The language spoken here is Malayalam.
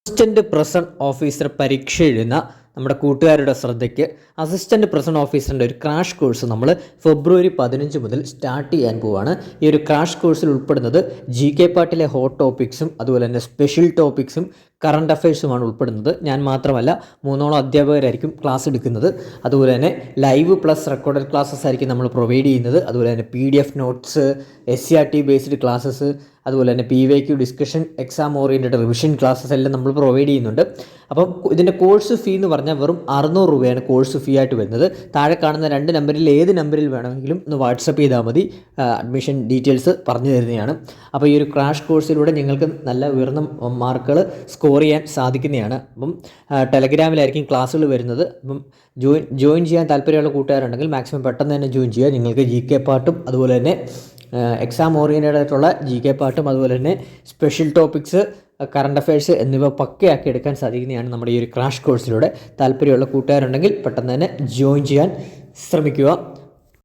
അസിസ്റ്റന്റ് പ്രസന്റ് ഓഫീസർ പരീക്ഷ എഴുതുന്ന നമ്മുടെ കൂട്ടുകാരുടെ ശ്രദ്ധയ്ക്ക് അസിസ്റ്റന്റ് പ്രസന്റ് ഓഫീസറിൻ്റെ ഒരു ക്രാഷ് കോഴ്സ് നമ്മൾ ഫെബ്രുവരി 15 മുതൽ സ്റ്റാർട്ട് ചെയ്യാൻ പോവുകയാണ്. ഈ ഒരു ക്രാഷ് കോഴ്സിൽ ഉൾപ്പെടുന്നത് GK പാർട്ടിലെ ഹോട്ട് ടോപ്പിക്സും അതുപോലെ തന്നെ സ്പെഷ്യൽ ടോപ്പിക്സും കറണ്ട് അഫയേഴ്സുമാണ് ഉൾപ്പെടുന്നത്. ഞാൻ മാത്രമല്ല 3ഓളം അധ്യാപകരായിരിക്കും ക്ലാസ് എടുക്കുന്നത്. അതുപോലെ തന്നെ ലൈവ് പ്ലസ് റെക്കോർഡഡ് ക്ലാസ്സസ് ആയിരിക്കും നമ്മൾ പ്രൊവൈഡ് ചെയ്യുന്നത്. അതുപോലെ തന്നെ PDF notes, SCRT based classes, അതുപോലെ തന്നെ PYQ discussion, exam oriented revision classes എല്ലാം നമ്മൾ പ്രൊവൈഡ് ചെയ്യുന്നുണ്ട്. അപ്പം ഇതിൻ്റെ കോഴ്സ് ഫീ എന്ന് പറഞ്ഞാൽ വെറും 600 രൂപയാണ് കോഴ്സ് ഫീ ആയിട്ട് വരുന്നത്. താഴെ കാണുന്ന 2 നമ്പറിൽ ഏത് നമ്പറിൽ വേണമെങ്കിലും ഒന്ന് വാട്സപ്പ് ചെയ്താൽ മതി, അഡ്മിഷൻ ഡീറ്റെയിൽസ് പറഞ്ഞു തരുന്നതാണ്. അപ്പോൾ ഈ ഒരു ക്രാഷ് കോഴ്സിലൂടെ നിങ്ങൾക്ക് നല്ല ഉയർന്ന മാർക്കുകൾ സ്കോർ ചെയ്യാൻ സാധിക്കുന്നതാണ്. അപ്പം ടെലഗ്രാമിലായിരിക്കും ക്ലാസ്സുകൾ വരുന്നത്. അപ്പം ജോയിൻ ചെയ്യാൻ താല്പര്യമുള്ള കൂട്ടുകാരുണ്ടെങ്കിൽ മാക്സിമം പെട്ടെന്ന് തന്നെ ജോയിൻ ചെയ്യുക. നിങ്ങൾക്ക് GK പാർട്ടും അതുപോലെ തന്നെ എക്സാം ഓറിയൻറ്റഡ് ആയിട്ടുള്ള GK പാർട്ടും അതുപോലെ തന്നെ സ്പെഷ്യൽ ടോപ്പിക്സ്, കറണ്ട് അഫയേഴ്സ് എന്നിവ പക്കയാക്കി എടുക്കാൻ സാധിക്കുന്നതാണ് നമ്മുടെ ഈ ഒരു ക്രാഷ് കോഴ്സിലൂടെ. താല്പര്യമുള്ള കൂട്ടുകാരുണ്ടെങ്കിൽ പെട്ടെന്ന് തന്നെ ജോയിൻ ചെയ്യാൻ ശ്രമിക്കുക.